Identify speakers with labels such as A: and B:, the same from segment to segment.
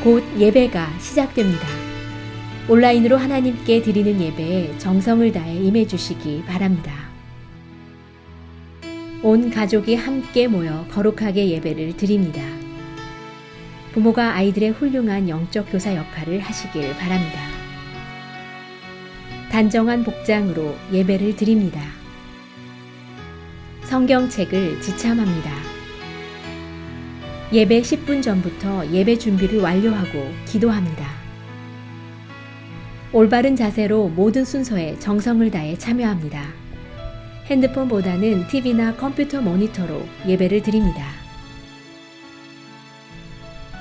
A: 곧 예배가 시작됩니다. 온라인으로 하나님께 드리는 예배에 정성을 다해 임해 주시기 바랍니다. 온 가족이 함께 모여 거룩하게 예배를 드립니다. 부모가 아이들의 훌륭한 영적 교사 역할을 하시길 바랍니다. 단정한 복장으로 예배를 드립니다. 성경책을 지참합니다. 예배 10분 전부터 예배 준비를 완료하고 기도합니다. 올바른 자세로 모든 순서에 정성을 다해 참여합니다. 핸드폰보다는 TV나 컴퓨터 모니터로 예배를 드립니다.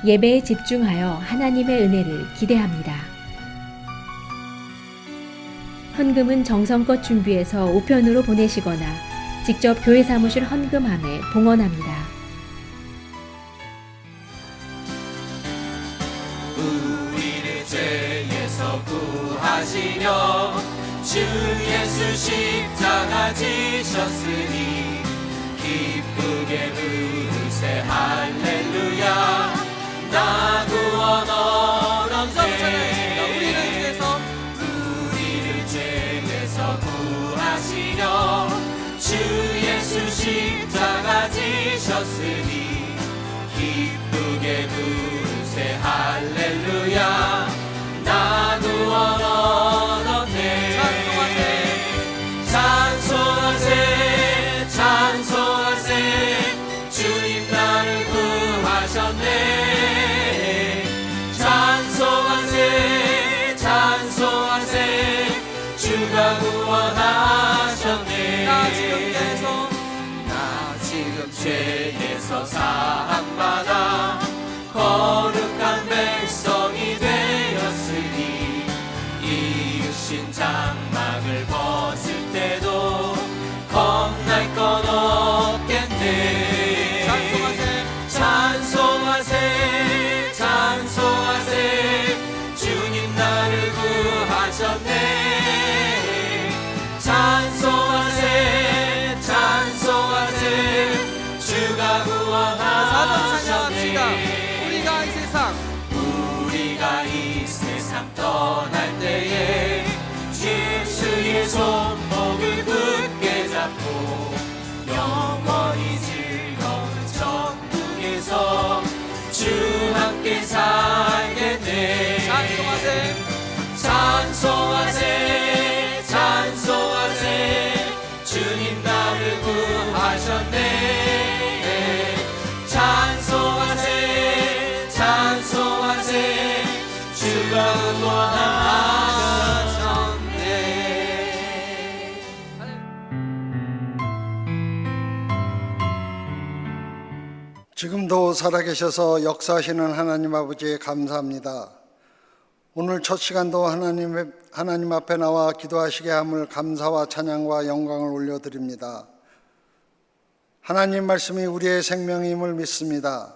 A: 예배에 집중하여 하나님의 은혜를 기대합니다. 헌금은 정성껏 준비해서 우편으로 보내시거나 직접 교회 사무실 헌금함에 봉헌합니다.
B: 우리를 죄에서 구하시려 주 예수 십자가 지셨으니 기쁘게 부르세 할렐루야. 나 구원 얻었네. 우리를 죄에서 구하시려 주 예수 십자가 지셨으니 기쁘게 부르세 할렐루야. 나 구원 얻었네. 찬송하세 찬송하세 주님 나를 구하셨네. 찬송하세 찬송하세 주가 구원하셨네. 나 지금 죄에서 사함받아 거룩한 백성이 되었으니 이으신 장막을 벗을 때도 겁날 건 없겠네. 찬송하세 찬송하세 주님 나를 구하셨네. 찬송하세 찬송하세 주가 구원하셨네. 우리가 이 세상 떠날 때에 예수의 손목을 굳게 잡고 영원히 즐거운 천국에서 주 함께 살겠네. 찬송하세 찬송하세 찬송하세 주님 나를 구하셨네. 찬송하세 찬송하세 주가 구원하셨네.
C: 지금도 살아계셔서 역사하시는 하나님 아버지에 감사합니다. 오늘 첫 시간도 하나님 앞에 나와 기도하시게 함을 감사와 찬양과 영광을 올려드립니다. 하나님 말씀이 우리의 생명임을 믿습니다.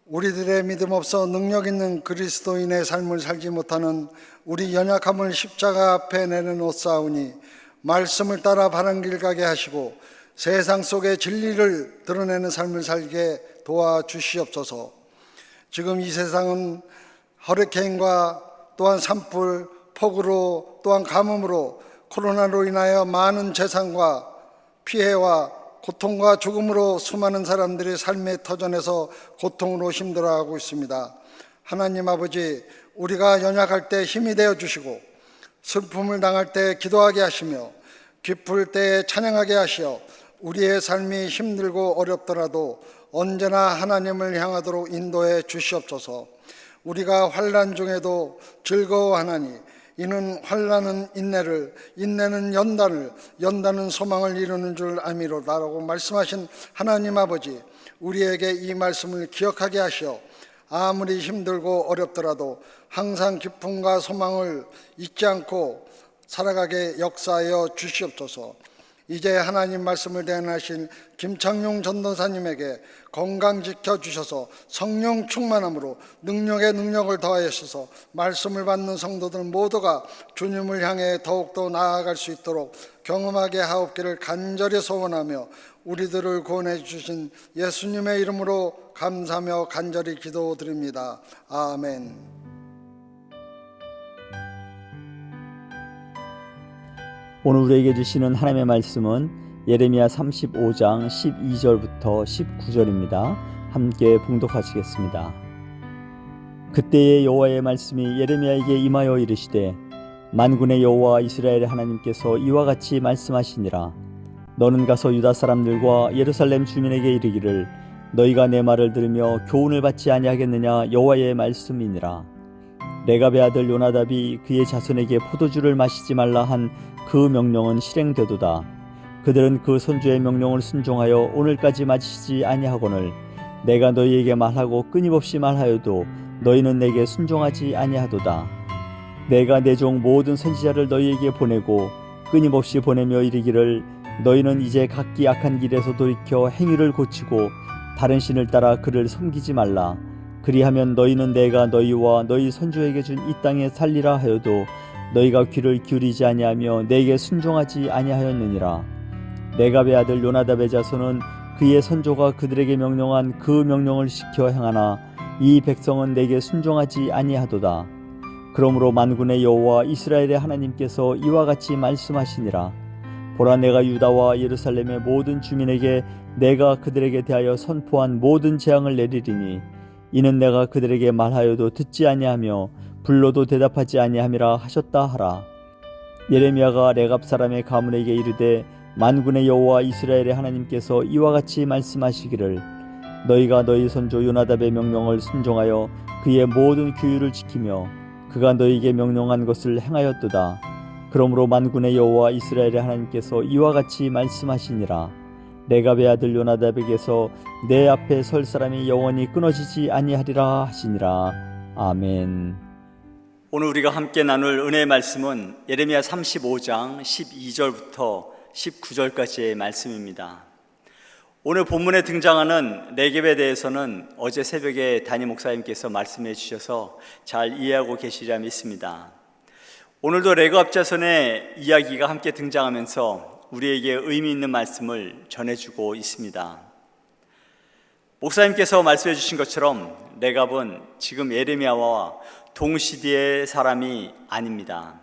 C: 우리들의 믿음 없어 능력 있는 그리스도인의 삶을 살지 못하는 우리 연약함을 십자가 앞에 내려놓사오니 말씀을 따라 바른 길 가게 하시고 세상 속에 진리를 드러내는 삶을 살게 도와주시옵소서. 지금 이 세상은 허리케인과 또한 산불, 폭우로 또한 가뭄으로 코로나로 인하여 많은 재산과 피해와 고통과 죽음으로 수많은 사람들이 삶의 터전에서 고통으로 힘들어하고 있습니다. 하나님 아버지, 우리가 연약할 때 힘이 되어 주시고 슬픔을 당할 때 기도하게 하시며 기쁠 때에 찬양하게 하시어 우리의 삶이 힘들고 어렵더라도 언제나 하나님을 향하도록 인도해 주시옵소서. 우리가 환난 중에도 즐거워하나니 이는 환난은 인내를, 인내는 연단을, 연단은 소망을 이루는 줄 아미로다라고 말씀하신 하나님 아버지, 우리에게 이 말씀을 기억하게 하시어 아무리 힘들고 어렵더라도 항상 기쁨과 소망을 잊지 않고 살아가게 역사하여 주시옵소서. 이제 하나님 말씀을 대행하신 김창룡 전도사님에게 건강 지켜주셔서 성령 충만함으로 능력에 능력을 더하셔서 말씀을 받는 성도들 모두가 주님을 향해 더욱더 나아갈 수 있도록 경험하게 하옵기를 간절히 소원하며 우리들을 구원해 주신 예수님의 이름으로 감사하며 간절히 기도드립니다. 아멘.
D: 오늘 우리에게 주시는 하나님의 말씀은 예레미야 35장 12절부터 19절입니다. 함께 봉독하시겠습니다. 그때의 여호와의 말씀이 예레미야에게 임하여 이르시되 만군의 여호와 이스라엘의 하나님께서 이와 같이 말씀하시니라. 너는 가서 유다 사람들과 예루살렘 주민에게 이르기를 너희가 내 말을 들으며 교훈을 받지 아니하겠느냐 여호와의 말씀이니라. 레갑의 아들 요나답이 그의 자손에게 포도주를 마시지 말라 한 그 명령은 실행되도다. 그들은 그 선주의 명령을 순종하여 오늘까지 마시지 아니하거늘 내가 너희에게 말하고 끊임없이 말하여도 너희는 내게 순종하지 아니하도다. 내가 내 종 모든 선지자를 너희에게 보내고 끊임없이 보내며 이르기를 너희는 이제 각기 악한 길에서 돌이켜 행위를 고치고 다른 신을 따라 그를 섬기지 말라. 그리하면 너희는 내가 너희와 너희 선조에게 준 이 땅에 살리라 하여도 너희가 귀를 기울이지 아니하며 내게 순종하지 아니하였느니라. 레갑의 아들 요나답의 자손은 그의 선조가 그들에게 명령한 그 명령을 지켜 행하나 이 백성은 내게 순종하지 아니하도다. 그러므로 만군의 여호와 이스라엘의 하나님께서 이와 같이 말씀하시니라. 보라, 내가 유다와 예루살렘의 모든 주민에게 내가 그들에게 대하여 선포한 모든 재앙을 내리리니 이는 내가 그들에게 말하여도 듣지 아니하며 불러도 대답하지 아니함이라 하셨다 하라. 예레미야가 레갑 사람의 가문에게 이르되 만군의 여호와 이스라엘의 하나님께서 이와 같이 말씀하시기를 너희가 너희 선조 요나답의 명령을 순종하여 그의 모든 규율을 지키며 그가 너희에게 명령한 것을 행하였도다. 그러므로 만군의 여호와 이스라엘의 하나님께서 이와 같이 말씀하시니라. 레갑의 아들 요나답에게서 내 앞에 설 사람이 영원히 끊어지지 아니하리라 하시니라. 아멘. 오늘 우리가 함께 나눌 은혜의 말씀은 예레미야 35장 12절부터 19절까지의 말씀입니다. 오늘 본문에 등장하는 레겝에 대해서는 어제 새벽에 담임 목사님께서 말씀해 주셔서 잘 이해하고 계시리라 믿습니다. 오늘도 레겝 자손의 이야기가 함께 등장하면서 우리에게 의미 있는 말씀을 전해주고 있습니다. 목사님께서 말씀해 주신 것처럼 레겝은 지금 예레미야와 동시대의 사람이 아닙니다.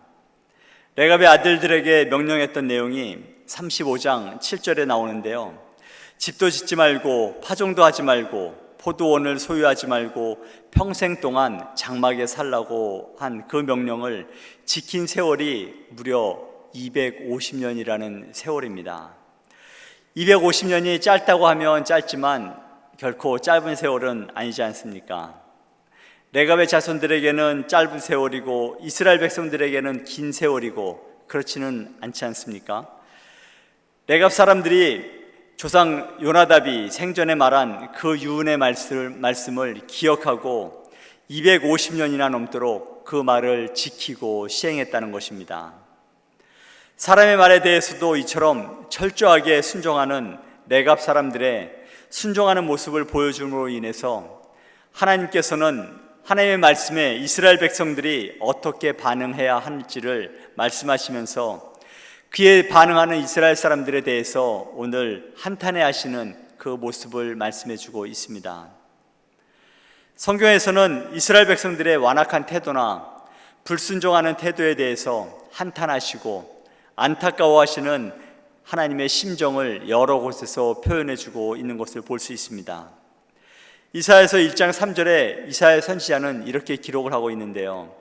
D: 레겝의 아들들에게 명령했던 내용이 35장 7절에 나오는데요. 집도 짓지 말고 파종도 하지 말고 포도원을 소유하지 말고 평생 동안 장막에 살라고 한 그 명령을 지킨 세월이 무려 250년이라는 세월입니다. 250년이 짧다고 하면 짧지만 결코 짧은 세월은 아니지 않습니까? 레갑의 자손들에게는 짧은 세월이고 이스라엘 백성들에게는 긴 세월이고 그렇지는 않지 않습니까? 레갑 사람들이 조상 요나답이 생전에 말한 그 유언의 말씀을 기억하고 250년이나 넘도록 그 말을 지키고 시행했다는 것입니다. 사람의 말에 대해서도 이처럼 철저하게 순종하는 레갑 사람들의 순종하는 모습을 보여줌으로 인해서 하나님께서는 하나님의 말씀에 이스라엘 백성들이 어떻게 반응해야 할지를 말씀하시면서 그에 반응하는 이스라엘 사람들에 대해서 오늘 한탄해하시는 그 모습을 말씀해주고 있습니다. 성경에서는 이스라엘 백성들의 완악한 태도나 불순종하는 태도에 대해서 한탄하시고 안타까워하시는 하나님의 심정을 여러 곳에서 표현해주고 있는 것을 볼 수 있습니다. 이사야서 1장 3절에 이사야 선지자는 이렇게 기록을 하고 있는데요.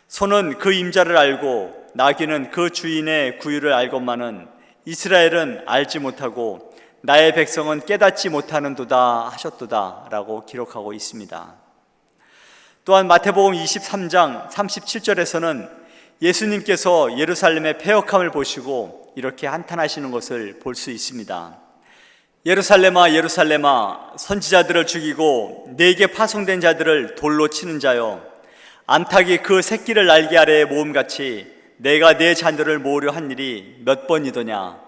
D: 소는 그 임자를 알고 나귀는 그 주인의 구유를 알건만은 이스라엘은 알지 못하고 나의 백성은 깨닫지 못하는도다 하셨도다 라고 기록하고 있습니다. 또한 마태복음 23장 37절에서는 예수님께서 예루살렘의 패역함을 보시고 이렇게 한탄하시는 것을 볼 수 있습니다. 예루살렘아 예루살렘아 선지자들을 죽이고 내게 파송된 자들을 돌로 치는 자여, 암탉이 그 새끼를 날개 아래에 모음같이 내가 내 자녀를 모으려 한 일이 몇 번이더냐.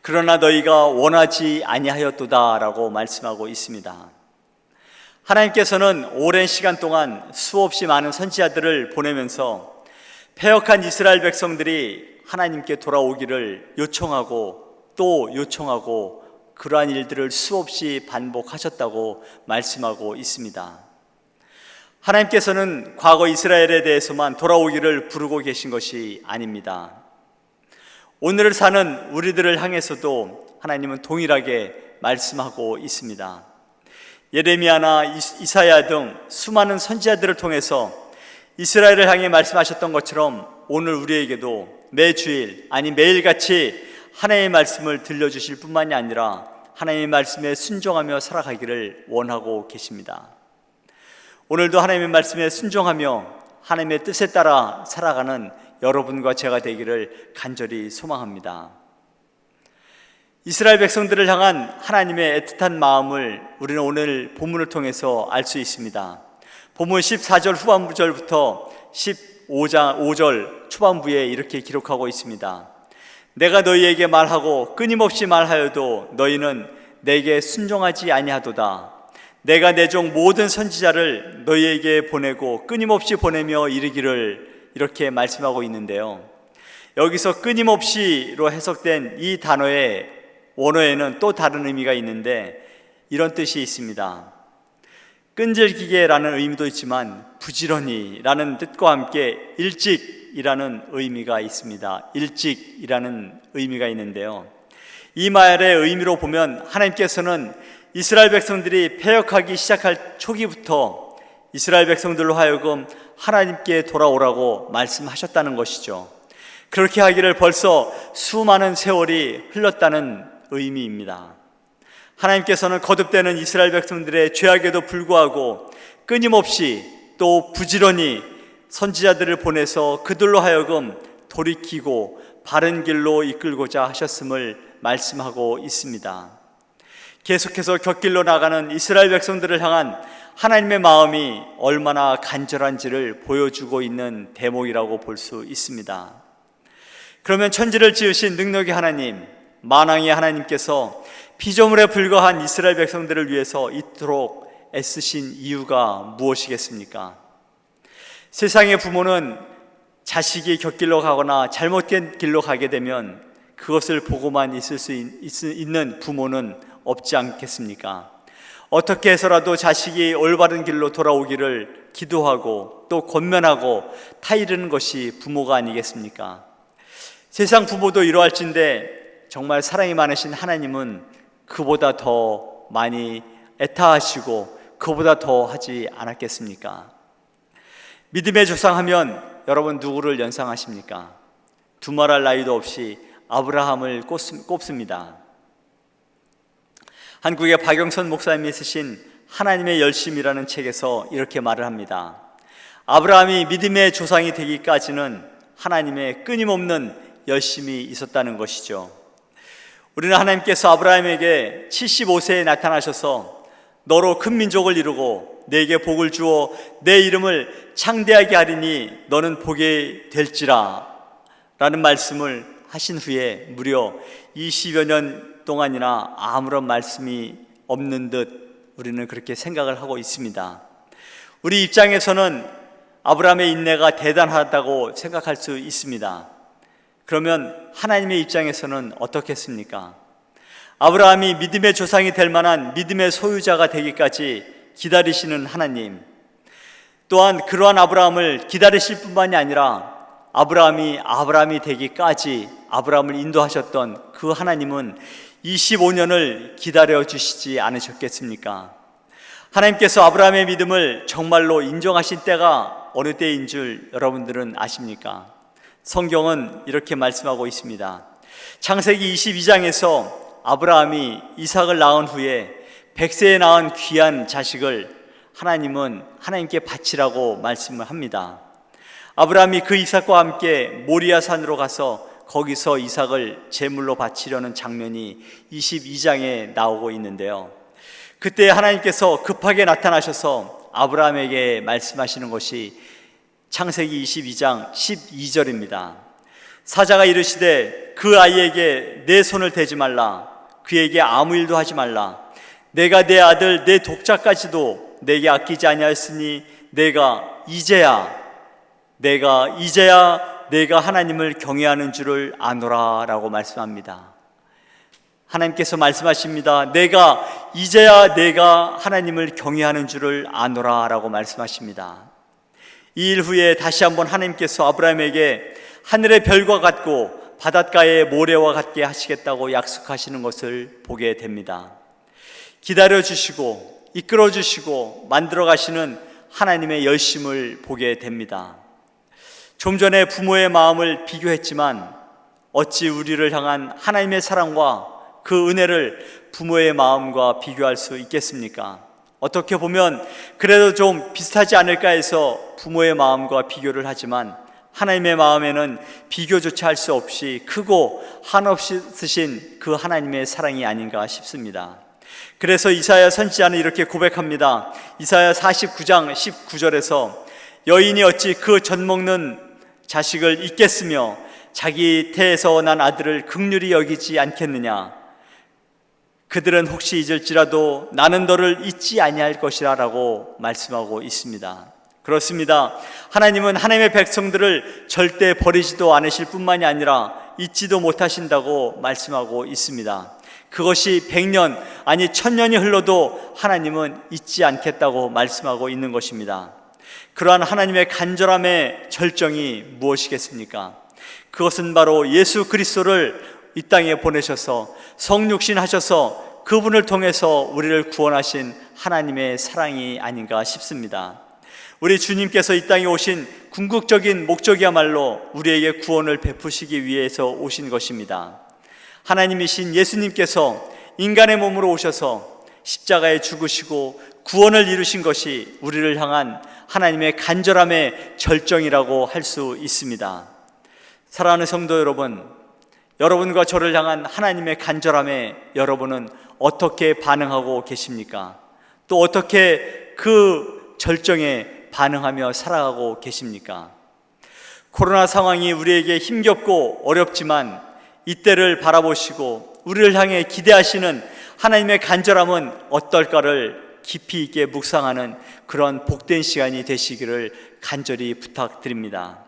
D: 그러나 너희가 원하지 아니하였도다 라고 말씀하고 있습니다. 하나님께서는 오랜 시간 동안 수없이 많은 선지자들을 보내면서 패역한 이스라엘 백성들이 하나님께 돌아오기를 요청하고 또 요청하고 그러한 일들을 수없이 반복하셨다고 말씀하고 있습니다. 하나님께서는 과거 이스라엘에 대해서만 돌아오기를 부르고 계신 것이 아닙니다. 오늘을 사는 우리들을 향해서도 하나님은 동일하게 말씀하고 있습니다. 예레미야나 이사야 등 수많은 선지자들을 통해서 이스라엘을 향해 말씀하셨던 것처럼 오늘 우리에게도 매주일, 아니 매일같이 하나님의 말씀을 들려주실 뿐만이 아니라 하나님의 말씀에 순종하며 살아가기를 원하고 계십니다. 오늘도 하나님의 말씀에 순종하며 하나님의 뜻에 따라 살아가는 여러분과 제가 되기를 간절히 소망합니다. 이스라엘 백성들을 향한 하나님의 애틋한 마음을 우리는 오늘 본문을 통해서 알 수 있습니다. 본문 14절 후반부절부터 15장 5절 초반부에 이렇게 기록하고 있습니다. 내가 너희에게 말하고 끊임없이 말하여도 너희는 내게 순종하지 아니하도다. 내가 내 종 모든 선지자를 너희에게 보내고 끊임없이 보내며 이르기를, 이렇게 말씀하고 있는데요. 여기서 끊임없이로 해석된 이 단어의 원어에는 또 다른 의미가 있는데 이런 뜻이 있습니다. 끈질기게라는 의미도 있지만 부지런히라는 뜻과 함께 일찍이라는 의미가 있습니다. 일찍이라는 의미가 있는데요. 이 말의 의미로 보면 하나님께서는 이스라엘 백성들이 패역하기 시작할 초기부터 이스라엘 백성들로 하여금 하나님께 돌아오라고 말씀하셨다는 것이죠. 그렇게 하기를 벌써 수많은 세월이 흘렀다는 의미입니다. 하나님께서는 거듭되는 이스라엘 백성들의 죄악에도 불구하고 끊임없이 또 부지런히 선지자들을 보내서 그들로 하여금 돌이키고 바른 길로 이끌고자 하셨음을 말씀하고 있습니다. 계속해서 곁길로 나가는 이스라엘 백성들을 향한 하나님의 마음이 얼마나 간절한지를 보여주고 있는 대목이라고 볼 수 있습니다. 그러면 천지를 지으신 능력의 하나님, 만왕의 하나님께서 피조물에 불과한 이스라엘 백성들을 위해서 이토록 애쓰신 이유가 무엇이겠습니까? 세상의 부모는 자식이 곁길로 가거나 잘못된 길로 가게 되면 그것을 보고만 있을 수 있는 부모는 없지 않겠습니까? 어떻게 해서라도 자식이 올바른 길로 돌아오기를 기도하고 또 권면하고 타이르는 것이 부모가 아니겠습니까? 세상 부모도 이러할진데 정말 사랑이 많으신 하나님은 그보다 더 많이 애타하시고 그보다 더 하지 않았겠습니까? 믿음의 조상하면 여러분 누구를 연상하십니까? 두말할 나이도 없이 아브라함을 꼽습니다. 한국의 박영선 목사님이 쓰신 하나님의 열심이라는 책에서 이렇게 말을 합니다. 아브라함이 믿음의 조상이 되기까지는 하나님의 끊임없는 열심이 있었다는 것이죠. 우리는 하나님께서 아브라함에게 75세에 나타나셔서 너로 큰 민족을 이루고 내게 복을 주어 내 이름을 창대하게 하리니 너는 복이 될지라 라는 말씀을 하신 후에 무려 20여 년 동안이나 아무런 말씀이 없는 듯 우리는 그렇게 생각을 하고 있습니다. 우리 입장에서는 아브라함의 인내가 대단하다고 생각할 수 있습니다. 그러면 하나님의 입장에서는 어떻겠습니까? 아브라함이 믿음의 조상이 될 만한 믿음의 소유자가 되기까지 기다리시는 하나님, 또한 그러한 아브라함을 기다리실 뿐만이 아니라 아브라함이 되기까지 아브라함을 인도하셨던 그 하나님은 25년을 기다려 주시지 않으셨겠습니까? 하나님께서 아브라함의 믿음을 정말로 인정하신 때가 어느 때인 줄 여러분들은 아십니까? 성경은 이렇게 말씀하고 있습니다. 창세기 22장에서 아브라함이 이삭을 낳은 후에 100세에 낳은 귀한 자식을 하나님은 하나님께 바치라고 말씀을 합니다. 아브라함이 그 이삭과 함께 모리아 산으로 가서 거기서 이삭을 제물로 바치려는 장면이 22장에 나오고 있는데요. 그때 하나님께서 급하게 나타나셔서 아브라함에게 말씀하시는 것이 창세기 22장 12절입니다. 사자가 이르시되 그 아이에게 내 손을 대지 말라, 그에게 아무 일도 하지 말라. 내가 내 아들 내 독자까지도 내게 아끼지 아니하였으니 내가 이제야 내가 하나님을 경외하는 줄을 아노라 라고 말씀합니다. 하나님께서 말씀하십니다. 이제야 내가 하나님을 경외하는 줄을 아노라 라고 말씀하십니다. 이 일 후에 다시 한번 하나님께서 아브라함에게 하늘의 별과 같고 바닷가의 모래와 같게 하시겠다고 약속하시는 것을 보게 됩니다. 기다려주시고 이끌어주시고 만들어가시는 하나님의 열심을 보게 됩니다. 좀 전에 부모의 마음을 비교했지만 어찌 우리를 향한 하나님의 사랑과 그 은혜를 부모의 마음과 비교할 수 있겠습니까? 어떻게 보면 그래도 좀 비슷하지 않을까 해서 부모의 마음과 비교를 하지만 하나님의 마음에는 비교조차 할 수 없이 크고 한없이 쓰신 그 하나님의 사랑이 아닌가 싶습니다. 그래서 이사야 선지자는 이렇게 고백합니다. 이사야 49장 19절에서 여인이 어찌 그 젖먹는 자식을 잊겠으며 자기 태에서 난 아들을 긍휼히 여기지 않겠느냐. 그들은 혹시 잊을지라도 나는 너를 잊지 아니할 것이라 라고 말씀하고 있습니다. 그렇습니다. 하나님은 하나님의 백성들을 절대 버리지도 않으실 뿐만이 아니라 잊지도 못하신다고 말씀하고 있습니다. 그것이 100년 아니 1000년이 흘러도 하나님은 잊지 않겠다고 말씀하고 있는 것입니다. 그러한 하나님의 간절함의 절정이 무엇이겠습니까? 그것은 바로 예수 그리스도를 이 땅에 보내셔서 성육신 하셔서 그분을 통해서 우리를 구원하신 하나님의 사랑이 아닌가 싶습니다. 우리 주님께서 이 땅에 오신 궁극적인 목적이야말로 우리에게 구원을 베푸시기 위해서 오신 것입니다. 하나님이신 예수님께서 인간의 몸으로 오셔서 십자가에 죽으시고 구원을 이루신 것이 우리를 향한 하나님의 간절함의 절정이라고 할 수 있습니다. 사랑하는 성도 여러분, 여러분과 저를 향한 하나님의 간절함에 여러분은 어떻게 반응하고 계십니까? 또 어떻게 그 절정에 반응하며 살아가고 계십니까? 코로나 상황이 우리에게 힘겹고 어렵지만 이때를 바라보시고 우리를 향해 기대하시는 하나님의 간절함은 어떨까를 깊이 있게 묵상하는 그런 복된 시간이 되시기를 간절히 부탁드립니다.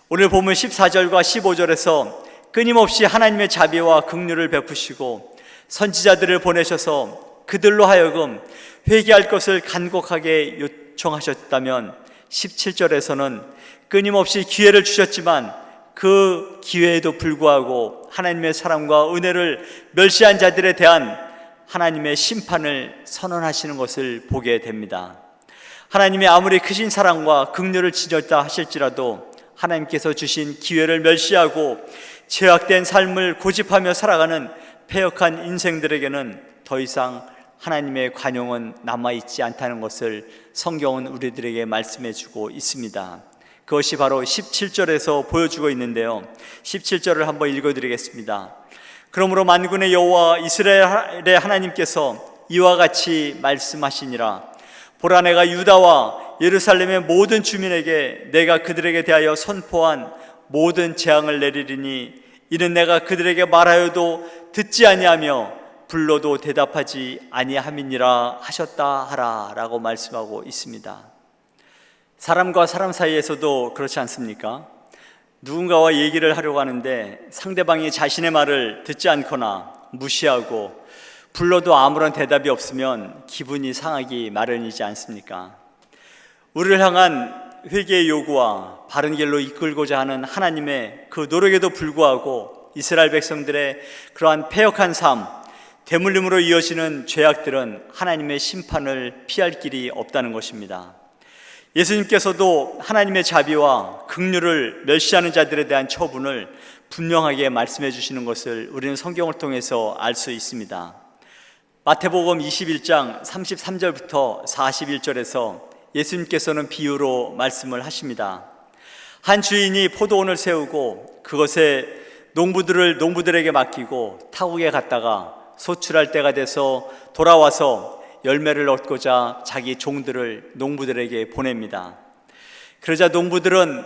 D: 오늘 본문 14절과 15절에서 끊임없이 하나님의 자비와 긍휼을 베푸시고 선지자들을 보내셔서 그들로 하여금 회개할 것을 간곡하게 요청하셨다면 17절에서는 끊임없이 기회를 주셨지만 그 기회에도 불구하고 하나님의 사랑과 은혜를 멸시한 자들에 대한 하나님의 심판을 선언하시는 것을 보게 됩니다. 하나님이 아무리 크신 사랑과 긍휼을 지녔다 하실지라도 하나님께서 주신 기회를 멸시하고 죄악된 삶을 고집하며 살아가는 패역한 인생들에게는 더 이상 하나님의 관용은 남아있지 않다는 것을 성경은 우리들에게 말씀해 주고 있습니다. 그것이 바로 17절에서 보여주고 있는데요. 17절을 한번 읽어드리겠습니다. 그러므로 만군의 여호와 이스라엘의 하나님께서 이와 같이 말씀하시니라. 보라, 내가 유다와 예루살렘의 모든 주민에게 내가 그들에게 대하여 선포한 모든 재앙을 내리리니 이는 내가 그들에게 말하여도 듣지 아니하며 불러도 대답하지 아니함이니라 하셨다 하라 라고 말씀하고 있습니다. 사람과 사람 사이에서도 그렇지 않습니까? 누군가와 얘기를 하려고 하는데 상대방이 자신의 말을 듣지 않거나 무시하고 불러도 아무런 대답이 없으면 기분이 상하기 마련이지 않습니까? 우리를 향한 회개의 요구와 바른 길로 이끌고자 하는 하나님의 그 노력에도 불구하고 이스라엘 백성들의 그러한 패역한 삶, 대물림으로 이어지는 죄악들은 하나님의 심판을 피할 길이 없다는 것입니다. 예수님께서도 하나님의 자비와 긍휼을 멸시하는 자들에 대한 처분을 분명하게 말씀해 주시는 것을 우리는 성경을 통해서 알 수 있습니다. 마태복음 21장 33절부터 41절에서 예수님께서는 비유로 말씀을 하십니다. 한 주인이 포도원을 세우고 그것에 농부들에게 맡기고 타국에 갔다가 소출할 때가 돼서 돌아와서 열매를 얻고자 자기 종들을 농부들에게 보냅니다. 그러자 농부들은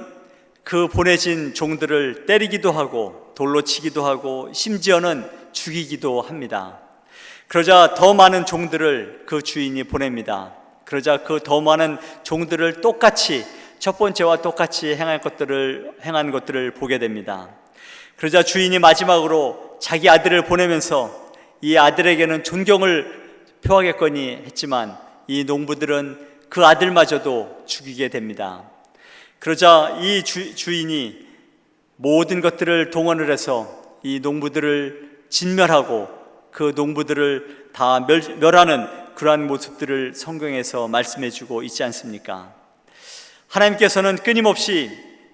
D: 그 보내진 종들을 때리기도 하고 돌로 치기도 하고 심지어는 죽이기도 합니다. 그러자 더 많은 종들을 그 주인이 보냅니다. 그러자 그 더 많은 종들을 똑같이 첫 번째와 똑같이 행한 것들을 보게 됩니다. 그러자 주인이 마지막으로 자기 아들을 보내면서 이 아들에게는 존경을 표하겠거니 했지만 이 농부들은 그 아들마저도 죽이게 됩니다. 그러자 이 주인이 모든 것들을 동원을 해서 이 농부들을 진멸하고 그 농부들을 다 멸하는 그러한 모습들을 성경에서 말씀해 주고 있지 않습니까? 하나님께서는 끊임없이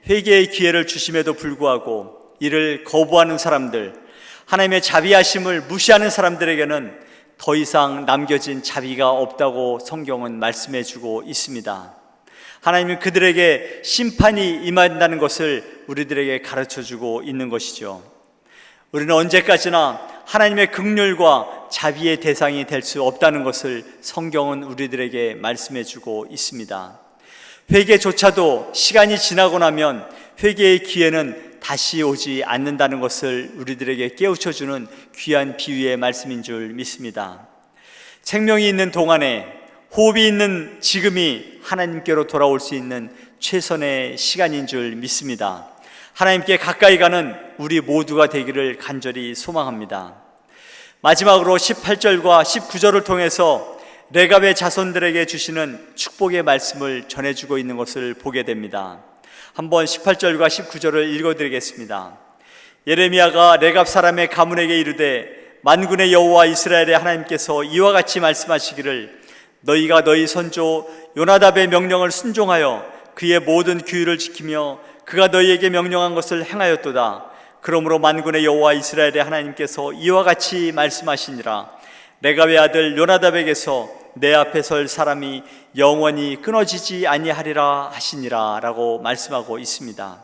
D: 회개의 기회를 주심에도 불구하고 이를 거부하는 사람들, 하나님의 자비하심을 무시하는 사람들에게는 더 이상 남겨진 자비가 없다고 성경은 말씀해 주고 있습니다. 하나님은 그들에게 심판이 임한다는 것을 우리들에게 가르쳐 주고 있는 것이죠. 우리는 언제까지나 하나님의 긍휼과 자비의 대상이 될 수 없다는 것을 성경은 우리들에게 말씀해 주고 있습니다. 회개조차도 시간이 지나고 나면 회개의 기회는 다시 오지 않는다는 것을 우리들에게 깨우쳐 주는 귀한 비유의 말씀인 줄 믿습니다. 생명이 있는 동안에, 호흡이 있는 지금이 하나님께로 돌아올 수 있는 최선의 시간인 줄 믿습니다. 하나님께 가까이 가는 우리 모두가 되기를 간절히 소망합니다. 마지막으로 18절과 19절을 통해서 레갑의 자손들에게 주시는 축복의 말씀을 전해주고 있는 것을 보게 됩니다. 한번 18절과 19절을 읽어드리겠습니다. 예레미야가 레갑 사람의 가문에게 이르되 만군의 여호와 이스라엘의 하나님께서 이와 같이 말씀하시기를 너희가 너희 선조 요나답의 명령을 순종하여 그의 모든 규율을 지키며 그가 너희에게 명령한 것을 행하였도다. 그러므로 만군의 여호와 이스라엘의 하나님께서 이와 같이 말씀하시니라. 레갑의 아들 요나답에게서 내 앞에 설 사람이 영원히 끊어지지 아니하리라 하시니라 라고 말씀하고 있습니다.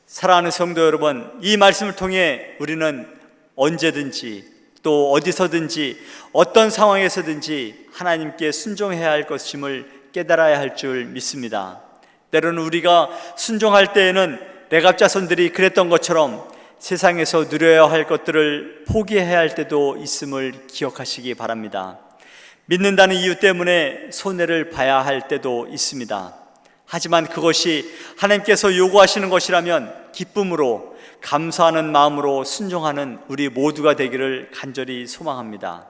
D: 사랑하는 성도 여러분, 이 말씀을 통해 우리는 언제든지 또 어디서든지 어떤 상황에서든지 하나님께 순종해야 할 것임을 깨달아야 할 줄 믿습니다. 때로는 우리가 순종할 때에는 레갑 자손들이 그랬던 것처럼 세상에서 누려야 할 것들을 포기해야 할 때도 있음을 기억하시기 바랍니다. 믿는다는 이유 때문에 손해를 봐야 할 때도 있습니다. 하지만 그것이 하나님께서 요구하시는 것이라면 기쁨으로 감사하는 마음으로 순종하는 우리 모두가 되기를 간절히 소망합니다.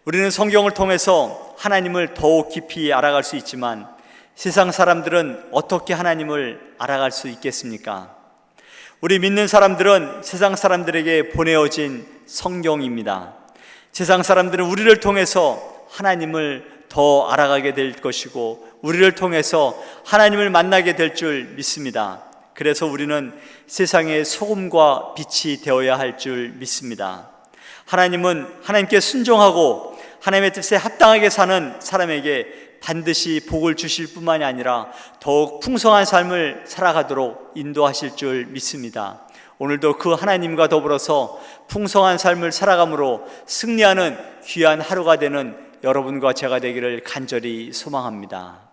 D: 우리는 성경을 통해서 하나님을 더욱 깊이 알아갈 수 있지만 세상 사람들은 어떻게 하나님을 알아갈 수 있겠습니까? 우리 믿는 사람들은 세상 사람들에게 보내어진 성경입니다. 세상 사람들은 우리를 통해서 하나님을 더 알아가게 될 것이고 우리를 통해서 하나님을 만나게 될 줄 믿습니다. 그래서 우리는 세상의 소금과 빛이 되어야 할 줄 믿습니다. 하나님은 하나님께 순종하고 하나님의 뜻에 합당하게 사는 사람에게 반드시 복을 주실 뿐만이 아니라 더욱 풍성한 삶을 살아가도록 인도하실 줄 믿습니다. 오늘도 그 하나님과 더불어서 풍성한 삶을 살아감으로 승리하는 귀한 하루가 되는 여러분과 제가 되기를 간절히 소망합니다.